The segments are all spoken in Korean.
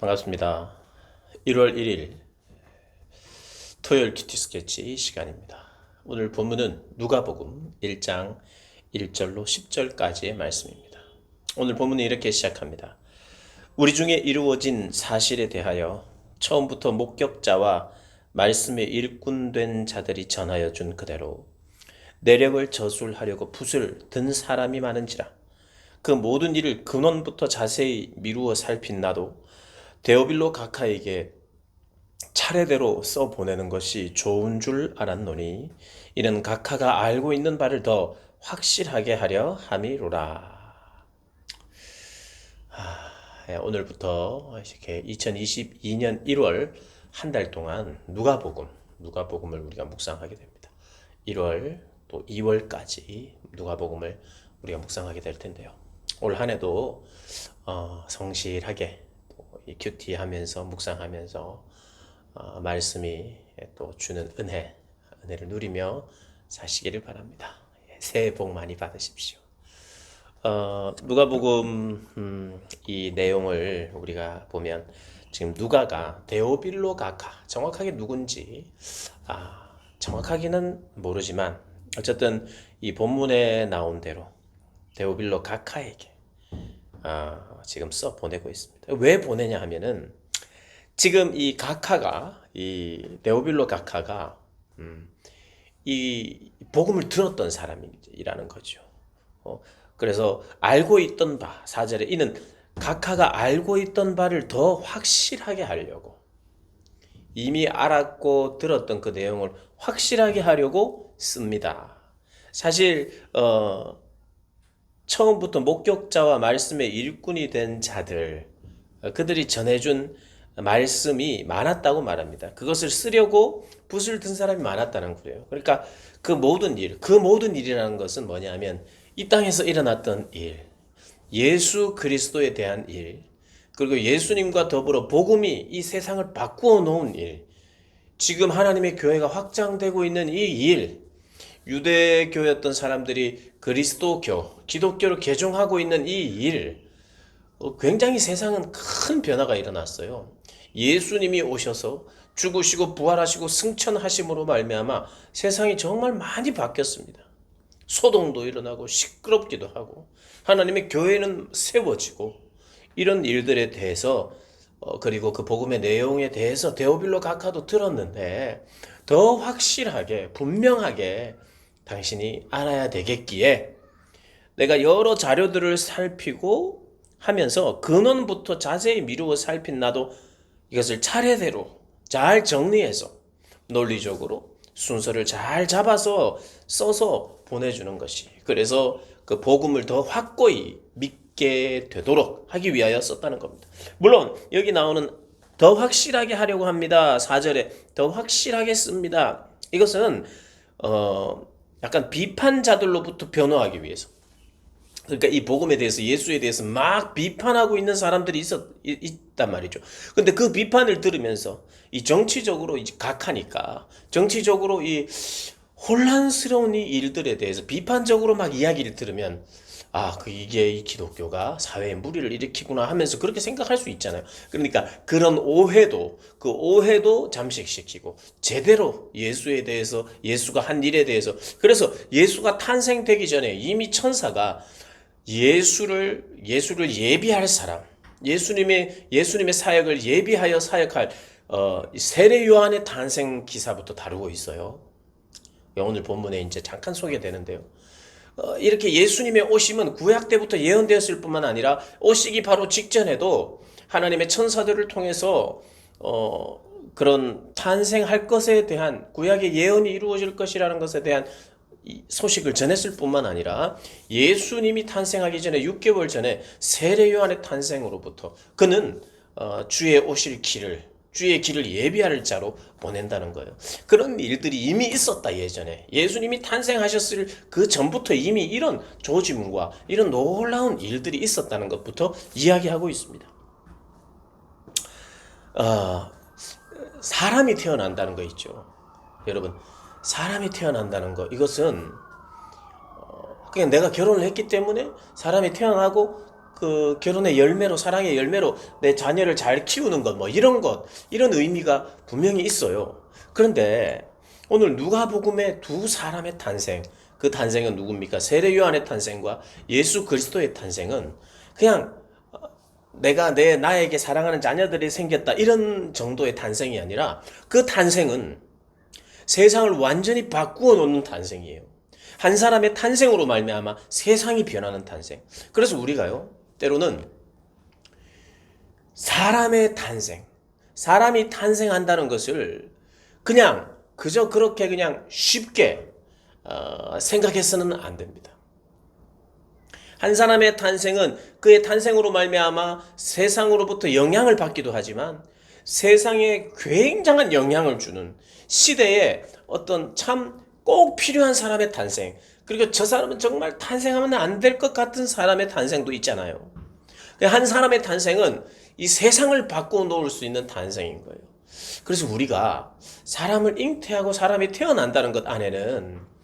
반갑습니다. 1월 1일 토요일 큐티 스케치 시간입니다. 오늘 본문은 누가복음 1장 1절로 10절까지의 말씀입니다. 오늘 본문은 이렇게 시작합니다. 우리 중에 이루어진 사실에 대하여 처음부터 목격자와 말씀에 일꾼된 자들이 전하여 준 그대로 내력을 저술하려고 붓을 든 사람이 많은지라 그 모든 일을 근원부터 자세히 미루어 살핀 나도 데오빌로 각하에게 차례대로 써보내는 것이 좋은 줄 알았노니 이는 각하가 알고 있는 바를 더 확실하게 하려 함이로라. 오늘부터 이렇게 2022년 1월 한 달 동안 누가복음을 우리가 묵상하게 됩니다. 1월 또 2월까지 누가복음을 우리가 묵상하게 될 텐데요. 올 한 해도 성실하게 이 큐티하면서 묵상하면서 말씀이 또 주는 은혜를 누리며 사시기를 바랍니다. 새해 복 많이 받으십시오. 누가복음 이 내용을 우리가 보면 지금 누가가 데오빌로 각하, 정확하게 누군지 정확하게는 모르지만 어쨌든 이 본문에 나온 대로 데오빌로 각하에게 지금 써 보내고 있습니다. 왜 보내냐 하면은 지금 이 데오빌로 각하가 이 복음을 들었던 사람이라는 거죠. 그래서 알고 있던 바, 4절에 이는 각하가 알고 있던 바를 더 확실하게 하려고, 이미 알았고 들었던 그 내용을 확실하게 하려고 씁니다. 사실 처음부터 목격자와 말씀의 일꾼이 된 자들, 그들이 전해준 말씀이 많았다고 말합니다. 그것을 쓰려고 붓을 든 사람이 많았다는 거예요. 그러니까 그 모든 일이라는 것은 뭐냐면 이 땅에서 일어났던 일, 예수 그리스도에 대한 일, 그리고 예수님과 더불어 복음이 이 세상을 바꾸어 놓은 일, 지금 하나님의 교회가 확장되고 있는 이 일, 유대교였던 사람들이 그리스도교, 기독교로 개종하고 있는 이 일, 굉장히 세상은 큰 변화가 일어났어요. 예수님이 오셔서 죽으시고 부활하시고 승천하심으로 말미암아 세상이 정말 많이 바뀌었습니다. 소동도 일어나고 시끄럽기도 하고 하나님의 교회는 세워지고 이런 일들에 대해서 그리고 그 복음의 내용에 대해서 데오빌로 각하도 들었는데 더 확실하게 분명하게 당신이 알아야 되겠기에 내가 여러 자료들을 살피고 하면서 근원부터 자세히 미루어 살핀 나도 이것을 차례대로 잘 정리해서 논리적으로 순서를 잘 잡아서 써서 보내주는 것이, 그래서 그 복음을 더 확고히 믿게 되도록 하기 위하여 썼다는 겁니다. 물론 여기 나오는 더 확실하게 하려고 합니다. 4절에 더 확실하게 씁니다. 이것은 약간 비판자들로부터 변호하기 위해서, 그러니까 이 복음에 대해서, 예수에 대해서 막 비판하고 있는 사람들이 있단 말이죠. 근데 그 비판을 들으면서 이 정치적으로 각하니까 정치적으로 이 혼란스러운 이 일들에 대해서 비판적으로 막 이야기를 들으면 이게 이 기독교가 사회에 무리를 일으키구나 하면서 그렇게 생각할 수 있잖아요. 그러니까 그런 그 오해도 잠식시키고 제대로 예수에 대해서, 예수가 한 일에 대해서, 그래서 예수가 탄생되기 전에 이미 천사가 예수를 예비할 사람, 예수님의 사역을 예비하여 사역할 세례 요한의 탄생 기사부터 다루고 있어요. 오늘 본문에 이제 잠깐 소개되는데요. 이렇게 예수님의 오심은 구약 때부터 예언되었을 뿐만 아니라 오시기 바로 직전에도 하나님의 천사들을 통해서 그런 탄생할 것에 대한 구약의 예언이 이루어질 것이라는 것에 대한 소식을 전했을 뿐만 아니라 예수님이 탄생하기 전에 6개월 전에 세례 요한의 탄생으로부터 그는 주의 길을 예비할 자로 보낸다는 거예요. 그런 일들이 이미 있었다. 예전에 예수님이 탄생하셨을 그 전부터 이미 이런 조짐과 이런 놀라운 일들이 있었다는 것부터 이야기하고 있습니다. 사람이 태어난다는 거 있죠. 여러분, 사람이 태어난다는 거, 이것은 그냥 내가 결혼을 했기 때문에 사람이 태어나고 그 결혼의 열매로, 사랑의 열매로 내 자녀를 잘 키우는 것, 뭐 이런 것, 이런 의미가 분명히 있어요. 그런데 오늘 누가복음의 두 사람의 탄생, 그 탄생은 누굽니까? 세례 요한의 탄생과 예수 그리스도의 탄생은 그냥 나에게 사랑하는 자녀들이 생겼다 이런 정도의 탄생이 아니라 그 탄생은 세상을 완전히 바꾸어 놓는 탄생이에요. 한 사람의 탄생으로 말미암아 세상이 변하는 탄생. 그래서 우리가요, 때로는 사람의 탄생, 사람이 탄생한다는 것을 그냥 그저 그렇게 그냥 쉽게 생각해서는 안 됩니다. 한 사람의 탄생은 그의 탄생으로 말미암아 세상으로부터 영향을 받기도 하지만 세상에 굉장한 영향을 주는 시대에 어떤 참 꼭 필요한 사람의 탄생, 그리고 저 사람은 정말 탄생하면 안 될 것 같은 사람의 탄생도 있잖아요. 한 사람의 탄생은 이 세상을 바꾸어 놓을 수 있는 탄생인 거예요. 그래서 우리가 사람을 잉태하고 사람이 태어난다는 것 안에는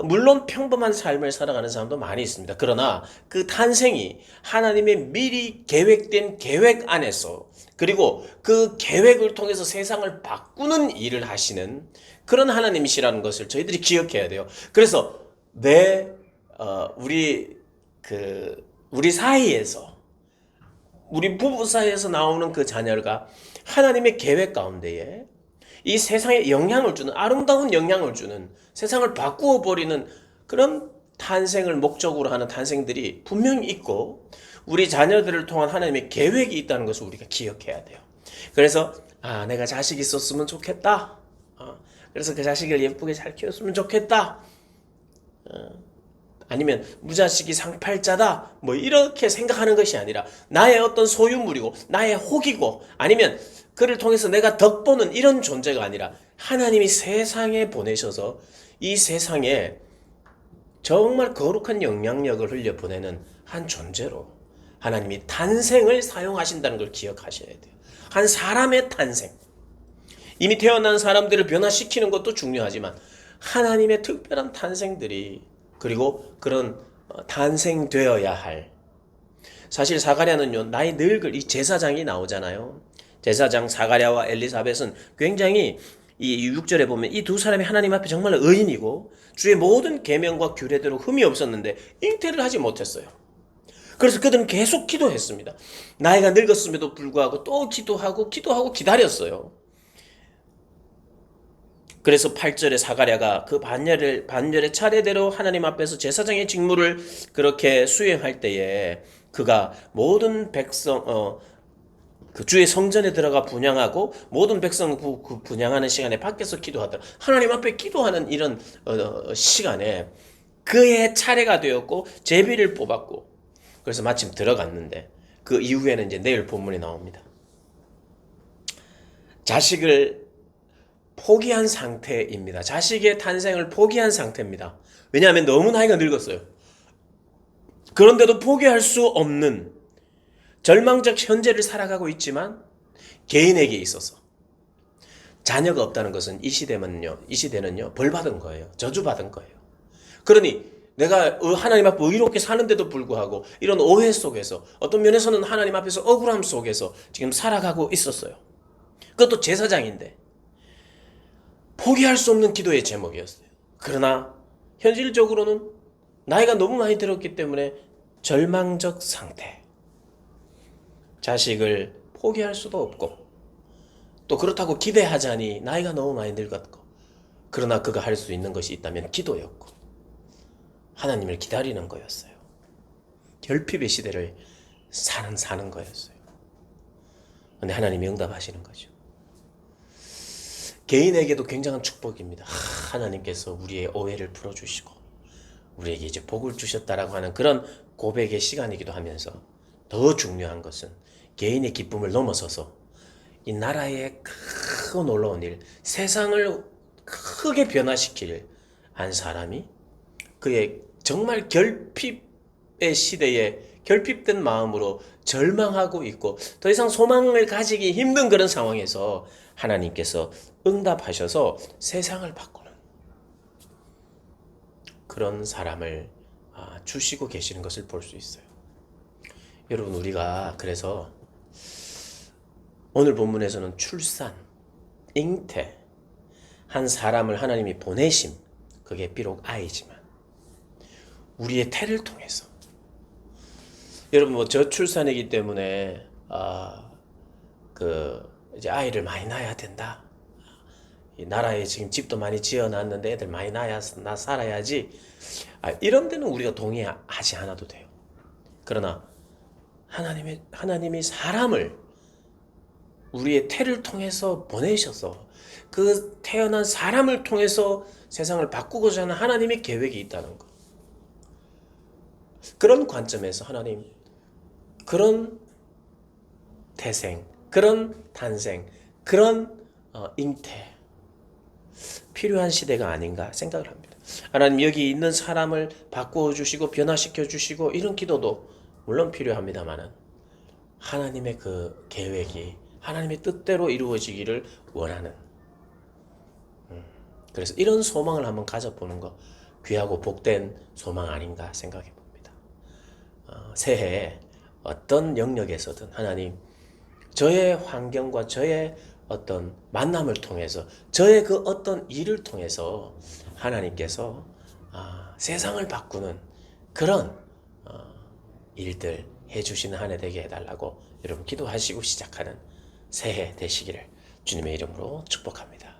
물론 평범한 삶을 살아가는 사람도 많이 있습니다. 그러나 그 탄생이 하나님의 미리 계획된 계획 안에서, 그리고 그 계획을 통해서 세상을 바꾸는 일을 하시는 그런 하나님이시라는 것을 저희들이 기억해야 돼요. 그래서 우리 사이에서, 우리 부부 사이에서 나오는 그 자녀가 하나님의 계획 가운데에 이 세상에 영향을 주는, 아름다운 영향을 주는, 세상을 바꾸어 버리는 그런 탄생을 목적으로 하는 탄생들이 분명히 있고, 우리 자녀들을 통한 하나님의 계획이 있다는 것을 우리가 기억해야 돼요. 그래서 내가 자식이 있었으면 좋겠다. 그래서 그 자식을 예쁘게 잘 키웠으면 좋겠다. 아니면 무자식이 상팔자다, 뭐 이렇게 생각하는 것이 아니라 나의 어떤 소유물이고 나의 혹이고, 아니면 그를 통해서 내가 덕보는 이런 존재가 아니라 하나님이 세상에 보내셔서 이 세상에 정말 거룩한 영향력을 흘려보내는 한 존재로 하나님이 탄생을 사용하신다는 걸 기억하셔야 돼요. 한 사람의 탄생, 이미 태어난 사람들을 변화시키는 것도 중요하지만 하나님의 특별한 탄생들이, 그리고 그런 탄생되어야 할, 사실 사가랴는요, 나이 늙을 이 제사장이 나오잖아요. 제사장 사가랴와 엘리사벳은 굉장히 이 6절에 보면 이 두 사람이 하나님 앞에 정말 의인이고 주의 모든 계명과 규례대로 흠이 없었는데 잉태를 하지 못했어요. 그래서 그들은 계속 기도했습니다. 나이가 늙었음에도 불구하고 또 기도하고 기다렸어요. 그래서 8절에 사가랴가 그 반열의 차례대로 하나님 앞에서 제사장의 직무를 그렇게 수행할 때에 그가 모든 백성, 그 주의 성전에 들어가 분향하고 모든 백성 그 분향하는 시간에 밖에서 기도하더라. 하나님 앞에 기도하는 이런 시간에 그의 차례가 되었고 제비를 뽑았고, 그래서 마침 들어갔는데 그 이후에는 이제 내일 본문이 나옵니다. 자식을 포기한 상태입니다. 자식의 탄생을 포기한 상태입니다. 왜냐하면 너무 나이가 늙었어요. 그런데도 포기할 수 없는 절망적 현재를 살아가고 있지만 개인에게 있어서 자녀가 없다는 것은 이 시대는요 벌받은 거예요. 저주받은 거예요. 그러니 내가 하나님 앞에 의롭게 사는데도 불구하고 이런 오해 속에서, 어떤 면에서는 하나님 앞에서 억울함 속에서 지금 살아가고 있었어요. 그것도 제사장인데 포기할 수 없는 기도의 제목이었어요. 그러나 현실적으로는 나이가 너무 많이 들었기 때문에 절망적 상태, 자식을 포기할 수도 없고, 또 그렇다고 기대하자니 나이가 너무 많이 늙었고, 그러나 그가 할 수 있는 것이 있다면 기도였고 하나님을 기다리는 거였어요. 결핍의 시대를 사는 거였어요. 근데 하나님이 응답하시는 거죠. 개인에게도 굉장한 축복입니다. 하나님께서 우리의 오해를 풀어주시고 우리에게 이제 복을 주셨다라고 하는 그런 고백의 시간이기도 하면서, 더 중요한 것은 개인의 기쁨을 넘어서서 이 나라의 크고 놀라운 일, 세상을 크게 변화시킬 한 사람이 그의 정말 결핍의 시대에 결핍된 마음으로 절망하고 있고 더 이상 소망을 가지기 힘든 그런 상황에서 하나님께서 응답하셔서 세상을 바꾸는 그런 사람을 주시고 계시는 것을 볼 수 있어요. 여러분, 우리가 그래서 오늘 본문에서는 출산, 잉태, 한 사람을 하나님이 보내심, 그게 비록 아이지만 우리의 태를 통해서, 여러분 뭐 저출산이기 때문에 이제 아이를 많이 낳아야 된다. 이 나라에 지금 집도 많이 지어놨는데 애들 많이 낳아야 나 살아야지. 이런 데는 우리가 동의하지 않아도 돼요. 그러나 하나님이 사람을 우리의 태를 통해서 보내셔서 그 태어난 사람을 통해서 세상을 바꾸고자 하는 하나님의 계획이 있다는 것. 그런 관점에서 하나님, 그런 태생, 그런 탄생, 그런 잉태 필요한 시대가 아닌가 생각을 합니다. 하나님, 여기 있는 사람을 바꾸어 주시고 변화시켜 주시고 이런 기도도 물론 필요합니다만은 하나님의 그 계획이 하나님의 뜻대로 이루어지기를 원하는, 그래서 이런 소망을 한번 가져보는 거 귀하고 복된 소망 아닌가 생각해 봅니다. 새해에 어떤 영역에서든 하나님, 저의 환경과 저의 어떤 만남을 통해서, 저의 그 어떤 일을 통해서 하나님께서 세상을 바꾸는 그런 일들 해주시는 한 해 되게 해달라고 여러분 기도하시고 시작하는 새해 되시기를 주님의 이름으로 축복합니다.